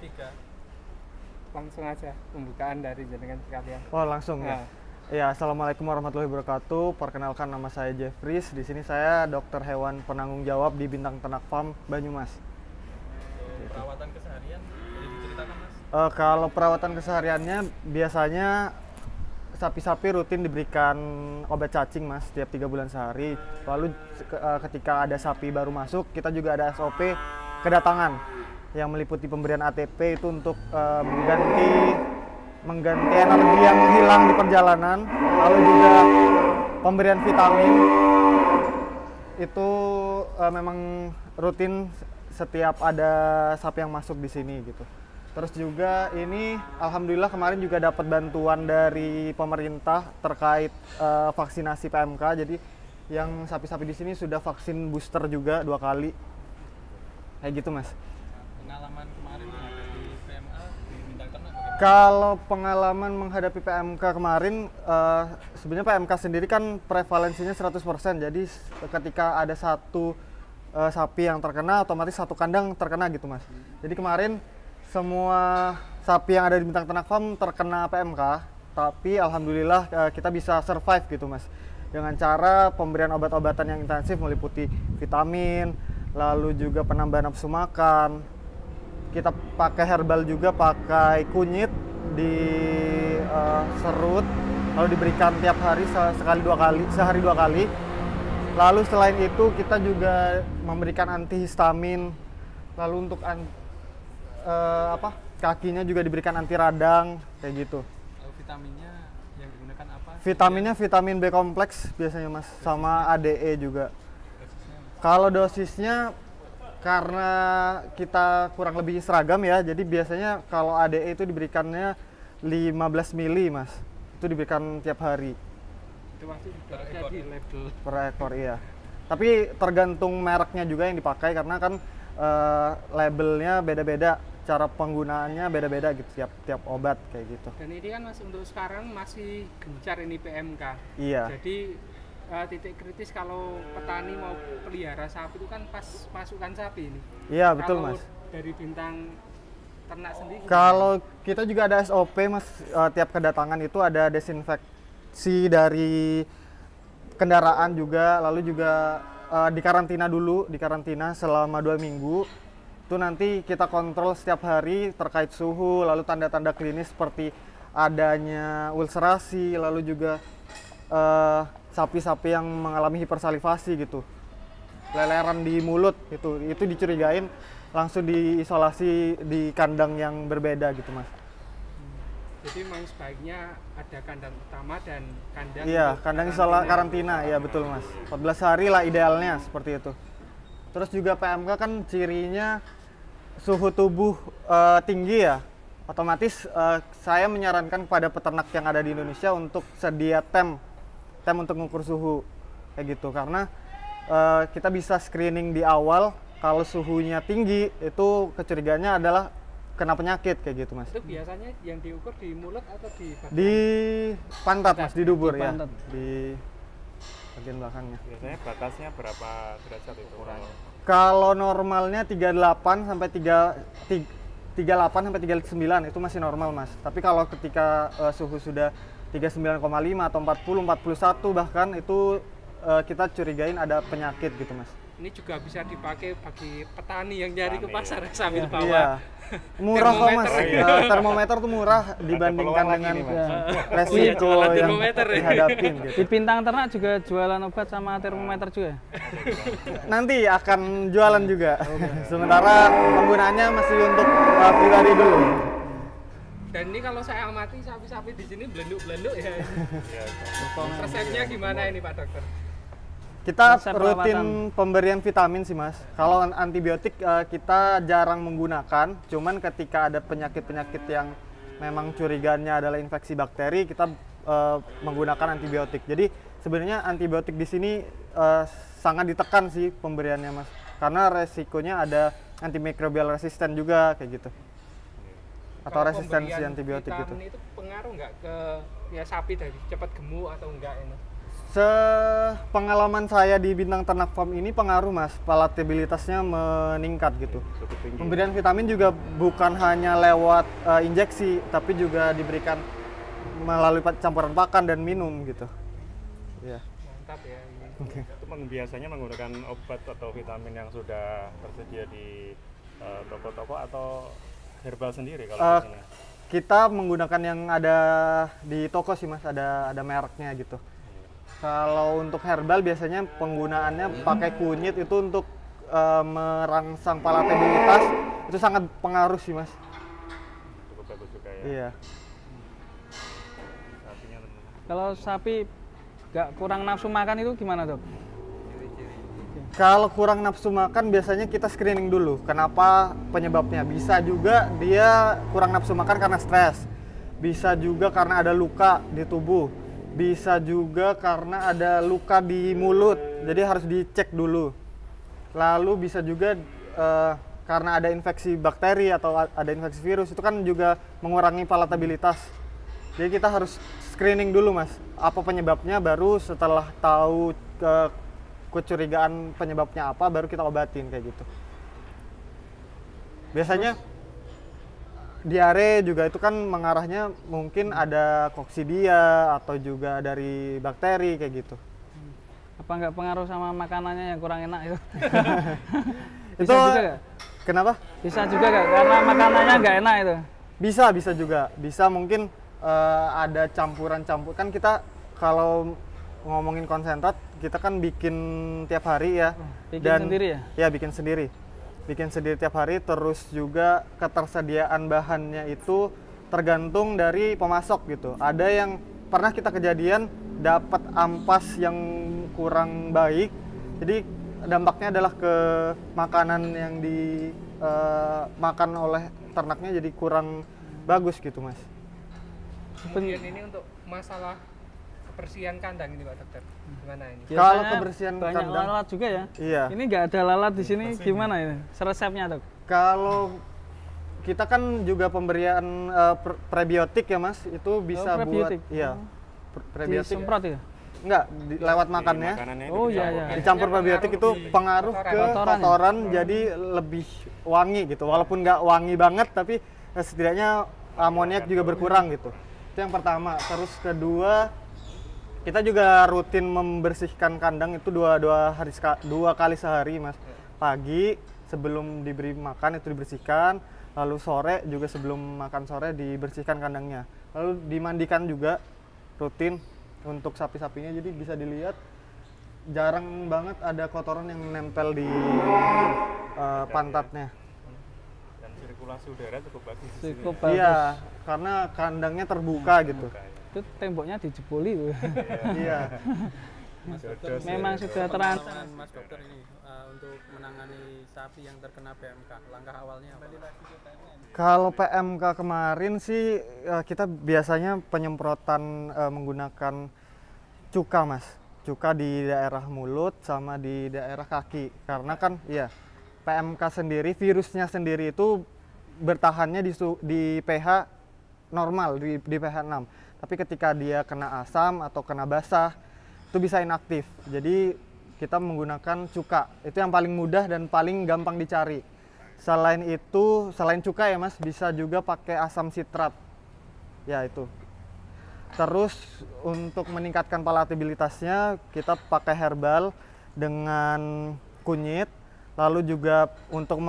3. Langsung aja pembukaan dari jenengan sekalian. Oh, langsung ya. Ya, assalamualaikum warahmatullahi wabarakatuh. Perkenalkan, nama saya Jeffries. Di sini saya dokter hewan penanggung jawab di Bintang Ternak Farm Banyumas. Perawatan keseharian boleh diceritakan, Mas? Kalau perawatan kesehariannya biasanya sapi-sapi rutin diberikan obat cacing, Mas, setiap 3 bulan sehari. Lalu ketika ada sapi baru masuk, kita juga ada SOP kedatangan yang meliputi pemberian ATP itu untuk mengganti energi yang hilang di perjalanan, lalu juga pemberian vitamin itu memang rutin setiap ada sapi yang masuk di sini gitu. Terus juga ini alhamdulillah kemarin juga dapat bantuan dari pemerintah terkait vaksinasi PMK. Jadi yang sapi-sapi di sini sudah vaksin booster juga 2 kali. Kayak gitu, Mas. Pengalaman kemarin menghadapi PMK di Bintang Ternak bagaimana? Kalau pengalaman menghadapi PMK kemarin, sebenarnya PMK sendiri kan prevalensinya 100%. Jadi ketika ada satu sapi yang terkena, otomatis satu kandang terkena gitu, Mas. Jadi kemarin semua sapi yang ada di Bintang Ternak Farm terkena PMK, tapi alhamdulillah kita bisa survive gitu, Mas. Dengan cara pemberian obat-obatan yang intensif meliputi vitamin, lalu juga penambahan nafsu makan. Kita pakai herbal juga, pakai kunyit di serut, lalu diberikan tiap hari sehari 2 kali. Lalu selain itu kita juga memberikan antihistamin. Lalu untuk kakinya juga diberikan anti radang kayak gitu. Vitaminnya yang digunakan apa? Vitaminnya vitamin B kompleks biasanya, Mas, sama ADE juga. Kalau dosisnya karena kita kurang lebih seragam ya, jadi biasanya kalau ADE itu diberikannya 15 mili, Mas. Itu diberikan tiap hari. Itu masih sudah ada di label Per ekor, iya. Tapi tergantung mereknya juga yang dipakai karena kan labelnya beda-beda, cara penggunaannya beda-beda gitu tiap obat kayak gitu. Dan ini kan, Mas, untuk sekarang masih gencar ini PMK. Iya. Jadi titik kritis kalau petani mau pelihara sapi itu kan pas masukan sapi ini. Iya, betul, Kalau Mas. dari Bintang Ternak sendiri Kalau kita juga ada SOP, Mas, tiap kedatangan itu ada desinfeksi dari kendaraan juga, lalu juga dikarantina dulu, dikarantina selama 2 minggu. Itu nanti kita kontrol setiap hari terkait suhu, lalu tanda-tanda klinis seperti adanya ulcerasi, lalu juga sapi-sapi yang mengalami hipersalivasi gitu, leleran di mulut itu dicurigain, langsung diisolasi di kandang yang berbeda gitu, Mas. Jadi memang sebaiknya ada kandang utama dan kandang Kandang karantina, ya betul, Mas. 14 hari lah idealnya seperti itu. Terus juga PMK kan cirinya suhu tubuh tinggi ya. Otomatis saya menyarankan kepada peternak yang ada di Indonesia untuk sedia tem untuk mengukur suhu kayak gitu, karena kita bisa screening di awal. Kalau suhunya tinggi itu kecurigaannya adalah kena penyakit kayak gitu, Mas. Itu biasanya yang diukur di mulut atau di bagian? Di pantat, Mas, di dubur ya, pantat. di bagian belakangnya. Biasanya batasnya berapa derajat itu? Kalau normalnya 38 sampai 39 itu masih normal, Mas. Tapi kalau ketika suhu sudah 39,5 atau 40, 41 bahkan itu kita curigain ada penyakit gitu, Mas. Ini juga bisa dipakai bagi petani yang nyari ke pasar sambil bawa. Iya. Murah kok, Mas. Termometer. Termometer tuh murah dibandingkan peluang dengan lagi nih, Mas. resiko Jualan yang termometer ya. dihadapin Di gitu. Bintang Ternak juga jualan obat sama termometer juga. Nanti akan jualan juga. Sementara penggunaannya masih untuk pribadi dulu. Dan ini kalau saya amati sapi-sapi di sini belenduk-belenduk ya. Iya. Resepnya gimana ini, Pak Dokter? Kita Resep rutin pemberian vitamin sih, Mas. Kalau antibiotik kita jarang menggunakan, cuman ketika ada penyakit-penyakit yang memang curiganya adalah infeksi bakteri, kita menggunakan antibiotik. Jadi sebenarnya antibiotik di sini sangat ditekan sih pemberiannya, Mas. Karena resikonya ada antimikrobial resisten juga kayak gitu. Atau Kalau resistensi pemberian antibiotik gitu. vitamin itu pengaruh nggak ke ya sapi dari cepat gemuk atau enggak ini? Sepengalaman saya di Bintang Ternak Farm ini pengaruh mas, palatabilitasnya meningkat gitu. Cukup tinggi. Pemberian vitamin juga bukan hanya lewat injeksi, tapi juga diberikan melalui campuran pakan dan minum gitu. Ya. Mantap ya ini. Itu biasanya menggunakan obat atau vitamin yang sudah tersedia di toko-toko atau herbal sendiri kalau di sini? Kita menggunakan yang ada di toko sih mas, ada mereknya gitu. Kalau untuk herbal biasanya penggunaannya pakai kunyit itu untuk merangsang palatabilitas, itu sangat pengaruh sih mas. Cukup bagus juga ya. Iya. Artinya teman-teman. Kalau sapi nggak kurang nafsu makan itu gimana dok? Kalau kurang nafsu makan biasanya kita screening dulu. Kenapa penyebabnya? Bisa juga dia kurang nafsu makan karena stres. Bisa juga karena ada luka di tubuh. Bisa juga karena ada luka di mulut. Jadi harus dicek dulu. Lalu bisa juga karena ada infeksi bakteri atau ada infeksi virus. Itu kan juga mengurangi palatabilitas. Jadi kita harus screening dulu mas. Apa penyebabnya, baru setelah tahu kecurigaan penyebabnya apa baru kita obatin kayak gitu. Biasanya diare juga itu kan mengarahnya mungkin ada koksidia atau juga dari bakteri kayak gitu. Apa nggak pengaruh sama makanannya yang kurang enak itu? Bisa Itu juga nggak? kenapa? Bisa juga nggak? Karena makanannya nggak enak itu. Bisa juga. Bisa mungkin ada campuran-campur. Kan kita kalau ngomongin konsentrat kita kan bikin tiap hari ya. Bikin sendiri ya? Ya bikin sendiri. Bikin sendiri tiap hari, terus juga ketersediaan bahannya itu tergantung dari pemasok gitu. Ada yang pernah kita kejadian dapat ampas yang kurang baik, jadi dampaknya adalah ke makanan yang dimakan oleh ternaknya jadi kurang bagus gitu mas. Kemudian ini untuk masalah kebersihan kandang ini Pak Dokter, gimana ini? Kalau Biasanya kebersihan banyak kandang- lalat juga ya. Iya. Ini nggak ada lalat di sini, gimana ini? Resepnya dok? Kalau kita kan juga pemberian prebiotik ya mas, itu bisa prebiotik. buat iya prebiotik. Disemprot ya? Enggak, lewat Di makannya. makanannya itu Oh, iya, dicampur. iya. Dicampur probiotik itu pengaruh ke Kotoran ya? kotoran jadi lebih wangi gitu. Walaupun nggak wangi banget tapi setidaknya amoniak juga berkurang gitu. Itu yang pertama. Terus kedua, kita juga rutin membersihkan kandang itu dua kali sehari mas. Pagi sebelum diberi makan itu dibersihkan, lalu sore juga sebelum makan sore dibersihkan kandangnya. Lalu dimandikan juga rutin untuk sapi-sapinya, jadi bisa dilihat jarang banget ada kotoran yang nempel di pantatnya. Dan sirkulasi udara cukup bagus di sini. Cukup bagus. Iya, karena kandangnya terbuka gitu. Buka, ya. Itu temboknya dijeboli tuh. Iya. Jodos, Memang ya. sudah terancam. Pengalaman Mas Dokter ini untuk menangani sapi yang terkena PMK, langkah awalnya apa? Kalau PMK kemarin sih kita biasanya penyemprotan menggunakan cuka mas, cuka di daerah mulut sama di daerah kaki. Karena kan ya PMK sendiri, virusnya sendiri itu bertahannya di pH normal, di pH 6. Tapi ketika dia kena asam atau kena basah itu bisa inaktif. Jadi kita menggunakan cuka, itu yang paling mudah dan paling gampang dicari. Selain itu, selain cuka ya mas, bisa juga pakai asam sitrat. Ya itu. Terus untuk meningkatkan palatabilitasnya, kita pakai herbal dengan kunyit. Lalu juga untuk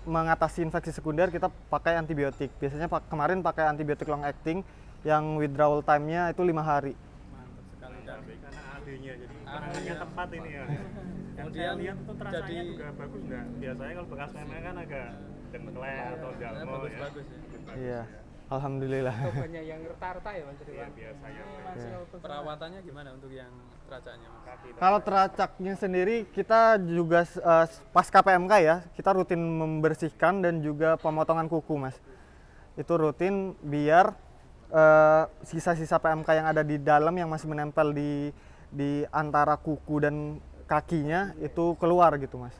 mengatasi infeksi sekunder, kita pakai antibiotik. Biasanya kemarin pakai antibiotik long acting yang withdrawal time-nya itu 5 hari. Mantap sekali. Dan Karena ahlinya, jadi penanganannya tepat ini ya. Yang saya Kemudian lihat tuh rasanya jadi- juga bagus nggak? Biasanya kalau bekas memang kan agak dengklek atau jalmo ya. bagus-bagus ya. Bagus Iya, ya. alhamdulillah. Atau banyak yang retak-retak ya Mas Tri, Iya Pak? biasanya. Perawatannya gimana untuk yang teracaknya, Mas? Kalau teracaknya sendiri kita juga pasca PMK ya, kita rutin membersihkan dan juga pemotongan kuku mas. Itu rutin biar sisa-sisa PMK yang ada di dalam yang masih menempel di antara kuku dan kakinya itu keluar gitu mas.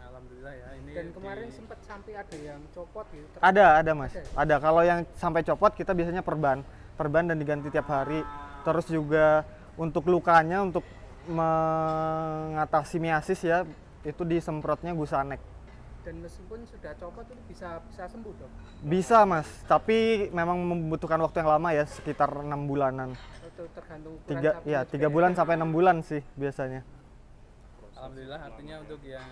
Alhamdulillah ya. Ini Dan kemarin sempat sampai ada yang copot gitu. Ada mas. Ada. Kalau yang sampai copot kita biasanya perban dan diganti tiap hari. Terus juga untuk lukanya, untuk mengatasi miasis ya, itu disemprotnya Gusanek. Dan meskipun sudah copot itu bisa sembuh dok? Bisa mas, tapi memang membutuhkan waktu yang lama ya, sekitar 6 bulanan. Itu tergantung ukuran sapi. 3 bulan sampai 6 bulan sih biasanya. Alhamdulillah, artinya untuk yang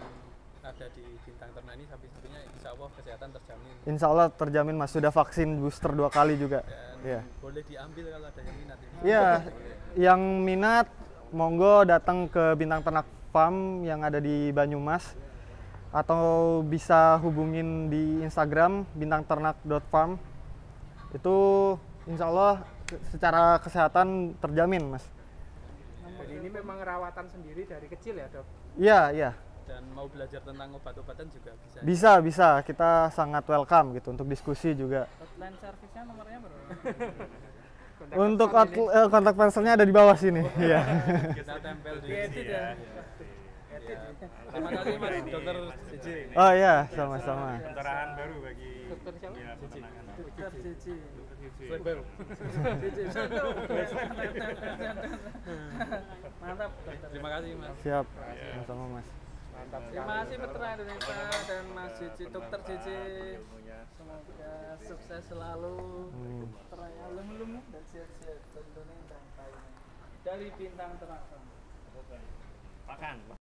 ada di Bintang Ternak ini sapi-sapinya insya Allah kesehatan terjamin. Insya Allah terjamin mas, sudah vaksin booster 2 kali juga. Dan Iya. boleh diambil kalau ada yang minat ini. Iya, yang minat monggo datang ke Bintang Ternak Farm yang ada di Banyumas, atau bisa hubungin di Instagram bintangternak.farm. Itu insya Allah secara kesehatan terjamin mas. Jadi ini memang rawatan sendiri dari kecil ya dok? Iya. Dan mau belajar tentang obat-obatan juga bisa. Bisa. Kita sangat welcome gitu untuk diskusi juga. Hotline service-nya nomornya berapa? Untuk kontak personnya ada di bawah sini. Iya. Kita tempel di Edit sini ya. Terima kasih Mas Dokter CJ. Oh iya, sama-sama. Pencerahan baru bagi Dokter siapa? ya, peternakan. Dokter Cici. Slide baru. Mantap dokter. Terima kasih Mas. Siap, sama-sama mas. Mantap sekali. Terima kasih Peternak Indonesia dan Mas Cici, Dokter Cici. Semoga sukses selalu. Peternak lemu-lemu dan sehat-sehat tentunya dan baik. Dari Bintang Ternak. Makan.